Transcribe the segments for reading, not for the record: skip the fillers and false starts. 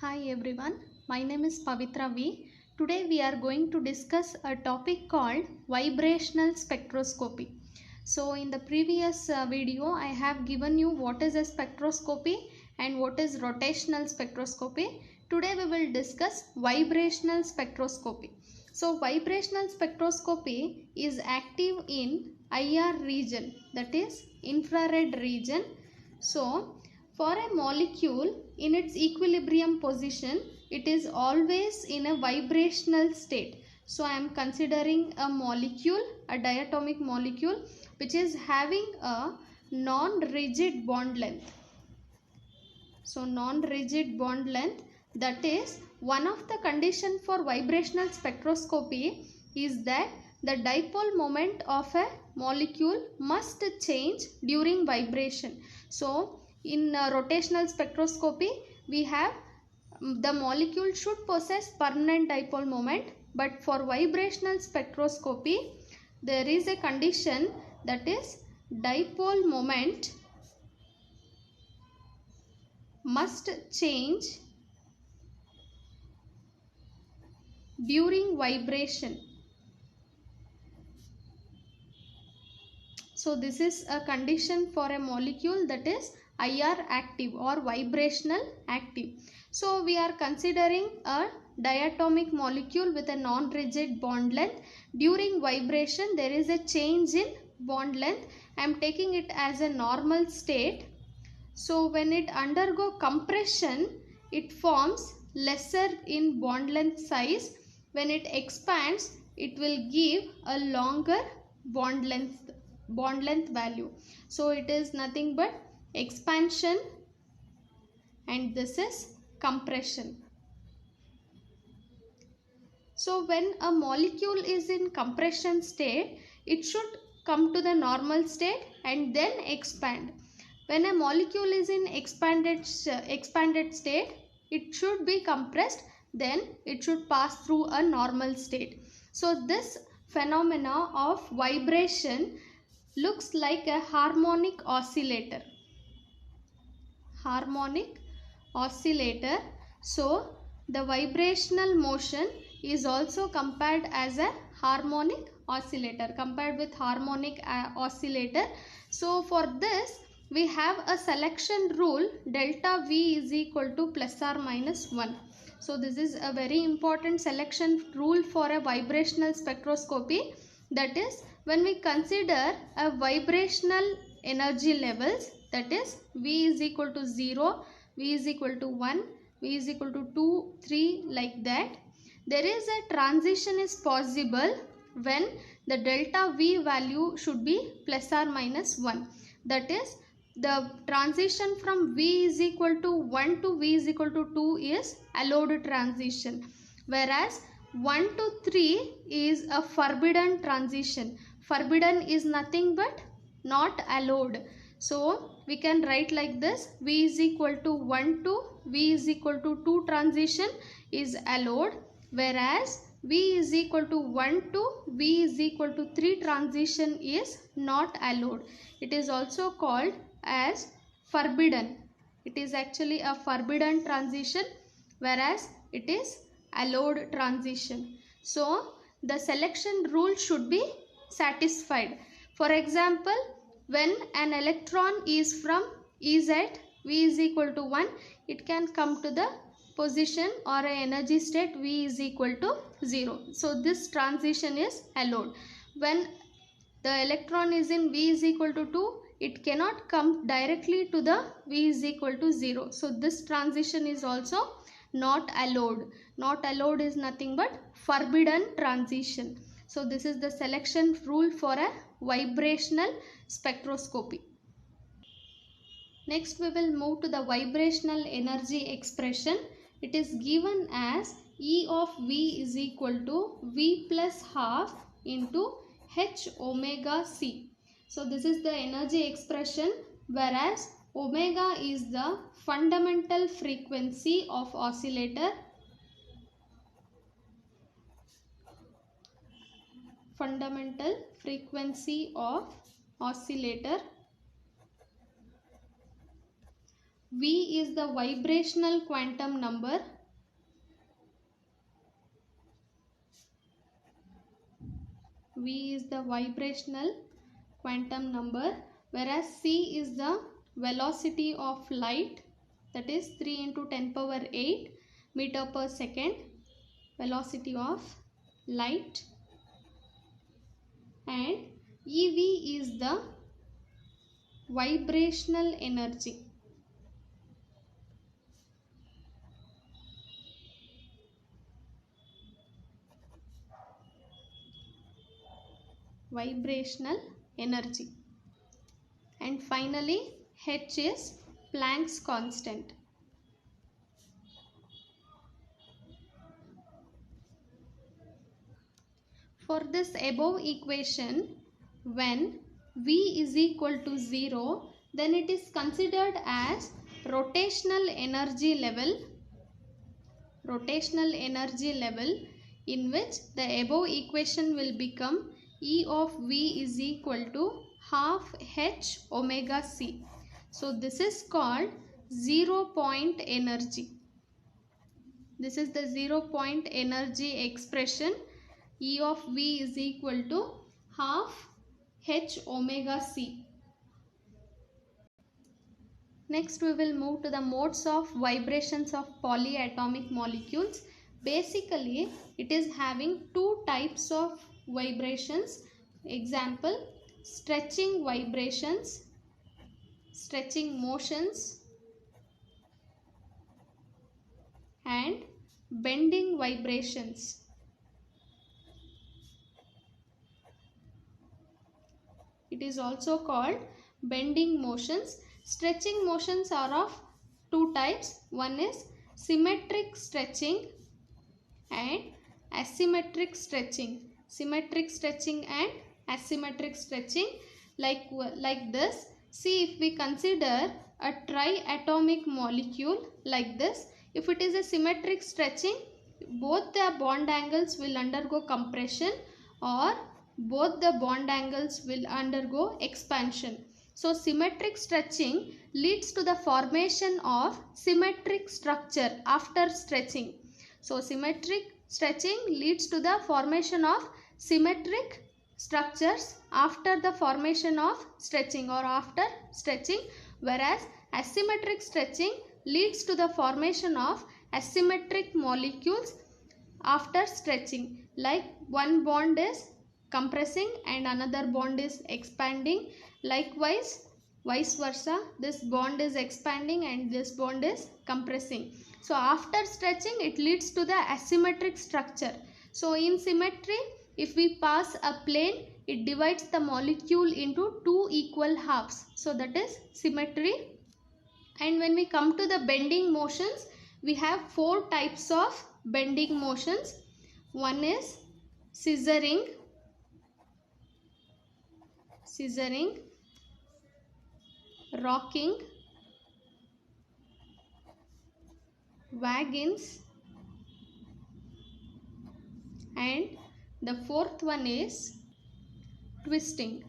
Hi everyone, my name is Pavitra V. Today we are going to discuss a topic called vibrational spectroscopy. So in the previous video I have given you what is a spectroscopy and what is rotational spectroscopy. Today we will discuss vibrational spectroscopy. So vibrational spectroscopy is active in IR region, that is infrared region. So for a molecule in its equilibrium position, it is always in a vibrational state. So I am considering a molecule, a diatomic molecule, which is having a non-rigid bond length. So non-rigid bond length, that is one of the condition for vibrational spectroscopy is that the dipole moment of a molecule must change during vibration. So in rotational spectroscopy we have the molecule should possess permanent dipole moment, but for vibrational spectroscopy there is a condition, that is dipole moment must change during vibration. So this is a condition for a molecule that is IR active or vibrational active. So we are considering a diatomic molecule with a non-rigid bond length. During vibration there is a change in bond length. I am taking it as a normal state. So when it undergo compression, it forms lesser in bond length size. When it expands, it will give a longer bond length value. So it is nothing but expansion and this is compression. So when a molecule is in compression state, it should come to the normal state and then expand. When a molecule is in expanded state, it should be compressed, then it should pass through a normal state. So this phenomena of vibration looks like a harmonic oscillator. Harmonic oscillator. So the vibrational motion is also compared as a harmonic oscillator, compared with harmonic oscillator. So for this we have a selection rule, delta V is equal to plus or minus 1. So this is a very important selection rule for a vibrational spectroscopy. That is, when we consider a vibrational energy levels, that is V is equal to 0, V is equal to 1, V is equal to 2, 3, like that, there is a transition is possible when the delta V value should be plus or minus 1. That is, the transition from V is equal to 1 to V is equal to 2 is allowed transition, whereas 1 to 3 is a forbidden transition. Forbidden is nothing but not allowed. So we can write like this: V is equal to 1 to V is equal to 2 transition is allowed, whereas V is equal to 1 to V is equal to 3 transition is not allowed. It is also called as forbidden. It is actually a forbidden transition, whereas it is allowed transition. So the selection rule should be satisfied. For example, when an electron is from Ez, V is equal to 1, it can come to the position or a energy state V is equal to 0. So this transition is allowed. When the electron is in V is equal to 2, it cannot come directly to the V is equal to 0. So this transition is also not allowed. Not allowed is nothing but forbidden transition. So this is the selection rule for a vibrational spectroscopy. Next we will move to the vibrational energy expression. It is given as E of V is equal to V plus half into H omega C. So this is the energy expression, whereas omega is the fundamental frequency of oscillator. Fundamental frequency of oscillator, V is the vibrational quantum number. V is the vibrational quantum number, whereas C is the velocity of light, that is 3 into 10 power 8 meter per second, velocity of light, and EV is the vibrational energy. Vibrational energy. And finally, H is Planck's constant. For this above equation, when V is equal to 0, then it is considered as rotational energy level. Rotational energy level, in which the above equation will become E of V is equal to half H omega C. So this is called 0 point energy. This is the 0 point energy expression. E of V is equal to half H omega C. Next we will move to the modes of vibrations of polyatomic molecules. Basically it is having two types of vibrations. Example, stretching vibrations, stretching motions, and bending vibrations. It is also called bending motions. Stretching motions are of two types. One is symmetric stretching and asymmetric stretching. Symmetric stretching and asymmetric stretching, like this. See, if we consider a triatomic molecule like this, if it is a symmetric stretching, both the bond angles will undergo compression or both the bond angles will undergo expansion. So symmetric stretching leads to the formation of symmetric structure after stretching. So symmetric stretching leads to the formation of symmetric structures after the formation of stretching or after stretching, whereas asymmetric stretching leads to the formation of asymmetric molecules after stretching, like one bond is compressing and another bond is expanding. Likewise, vice versa, this bond is expanding and this bond is compressing. So after stretching, it leads to the asymmetric structure. So in symmetry, if we pass a plane, it divides the molecule into two equal halves. So that is symmetry. And when we come to the bending motions, we have four types of bending motions. One is scissoring, rocking, wagons, and the fourth one is twisting.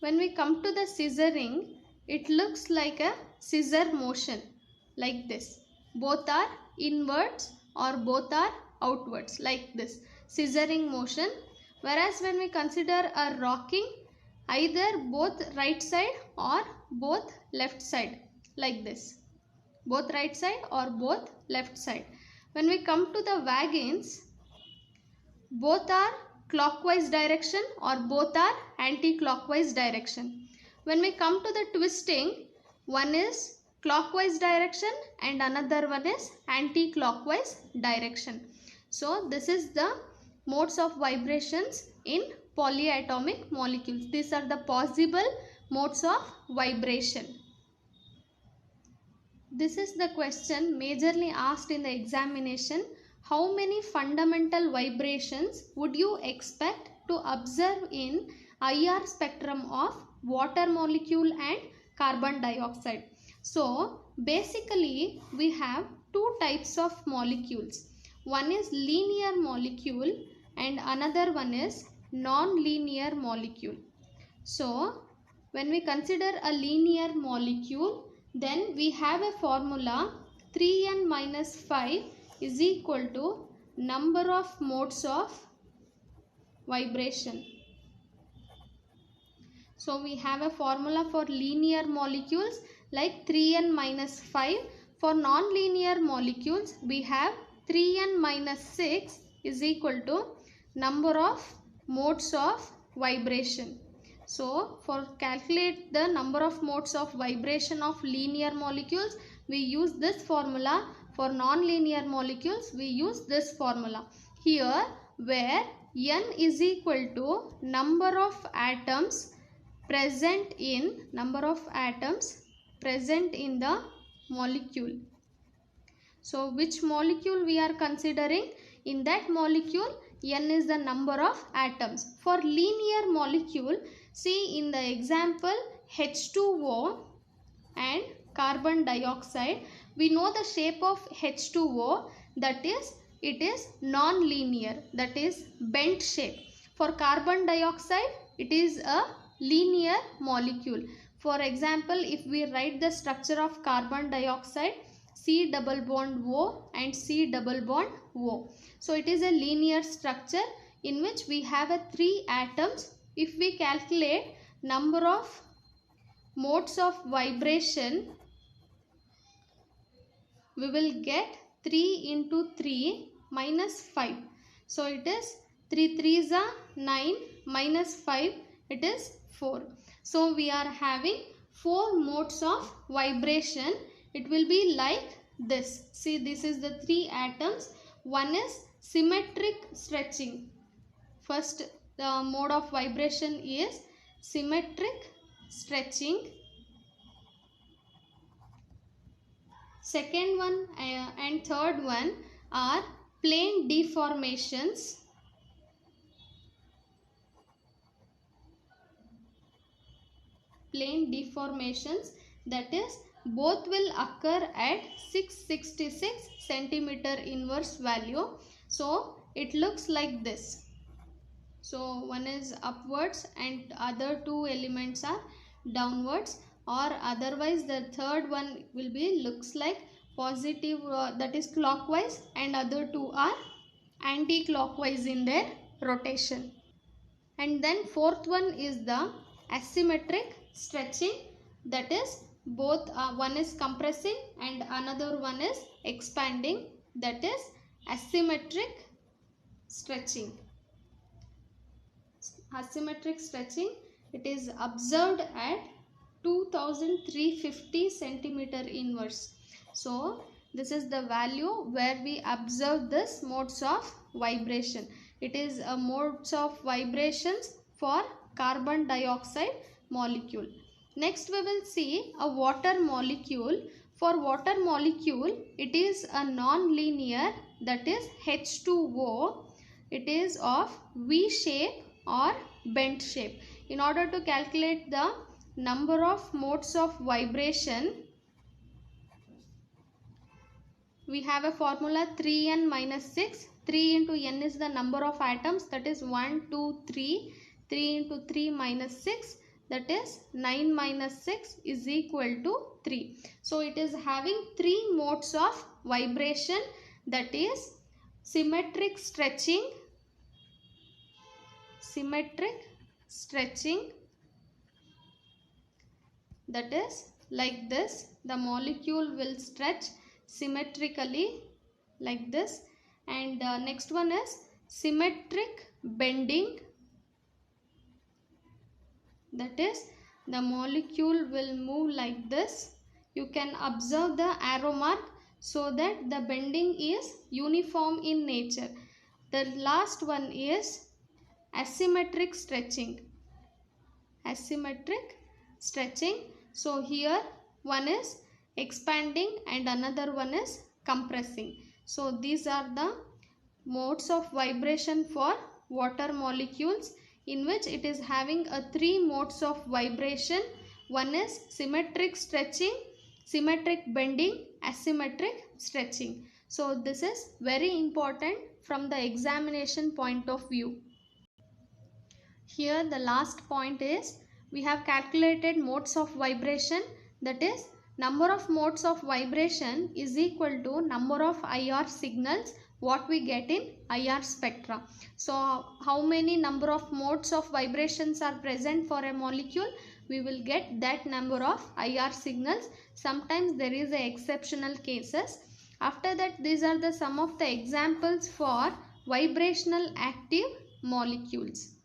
When we come to the scissoring, it looks like a scissor motion like this. Both are inwards or both are outwards like this, scissoring motion. Whereas when we consider a rocking, either both right side or both left side like this. Both right side or both left side. When we come to the wagons, both are clockwise direction or both are anti-clockwise direction. When we come to the twisting, one is clockwise direction and another one is anti-clockwise direction. So this is the modes of vibrations in polyatomic molecules. These are the possible modes of vibration. This is the question majorly asked in the examination. How many fundamental vibrations would you expect to observe in IR spectrum of water molecule and carbon dioxide? So basically we have two types of molecules. One is linear molecule and another one is non-linear molecule. So when we consider a linear molecule, then we have a formula 3n minus 5 is equal to number of modes of vibration. So we have a formula for linear molecules like 3n minus 5. For non-linear molecules, we have 3n minus 6 is equal to number of modes of vibration. So for calculate the number of modes of vibration of linear molecules, we use this formula. For non-linear molecules, we use this formula. Here where n is equal to number of atoms present in the molecule. So which molecule we are considering? In that molecule, n is the number of atoms. For linear molecule, see in the example H2O and carbon dioxide, we know the shape of H2O, that is it is non-linear, that is bent shape. For carbon dioxide, it is a linear molecule. For example, if we write the structure of carbon dioxide, C double bond O and C double bond O. So it is a linear structure in which we have a 3 atoms. If we calculate number of modes of vibration, we will get 3 into 3 minus 5. So it is 3 3s are 9 minus 5, it is 4. So we are having 4 modes of vibration. It will be like this. See, this is the 3 atoms. One is symmetric stretching. First mode of vibration is symmetric stretching. Second one and third one are plane deformations. Plane deformations, that is both will occur at 666 centimeter inverse value. So it looks like this. So one is upwards and other 2 elements are downwards, or otherwise the third one will be looks like positive, that is clockwise, and other 2 are anti-clockwise in their rotation. And then fourth one is the asymmetric stretching, that is both one is compressing and another one is expanding, that is asymmetric stretching. Asymmetric stretching, it is observed at 2350 centimeter inverse. So this is the value where we observe this modes of vibration. It is a modes of vibrations for carbon dioxide molecule. Next we will see a water molecule. For water molecule, it is a non-linear, that is H2O. It is of V shape or bent shape. In order to calculate the number of modes of vibration, we have a formula 3n minus 6. 3 into n is the number of atoms, that is 1, 2, 3. 3 into 3 minus 6, that is 9 minus 6 is equal to 3. So it is having 3 modes of vibration, that is symmetric stretching, that is like this. The molecule will stretch symmetrically like this. And next one is symmetric bending, that is the molecule will move like this. You can observe the arrow mark so that the bending is uniform in nature. The last one is asymmetric stretching. So here one is expanding and another one is compressing. So these are the modes of vibration for water molecules, in which it is having a 3 modes of vibration. One is symmetric stretching, symmetric bending, asymmetric stretching. So this is very important from the examination point of view. Here the last point is we have calculated modes of vibration, that is number of modes of vibration is equal to number of IR signals what we get in IR spectra. So how many number of modes of vibrations are present for a molecule? We will get that number of IR signals. Sometimes there is a exceptional cases. After that, these are the some of the examples for vibrational active molecules.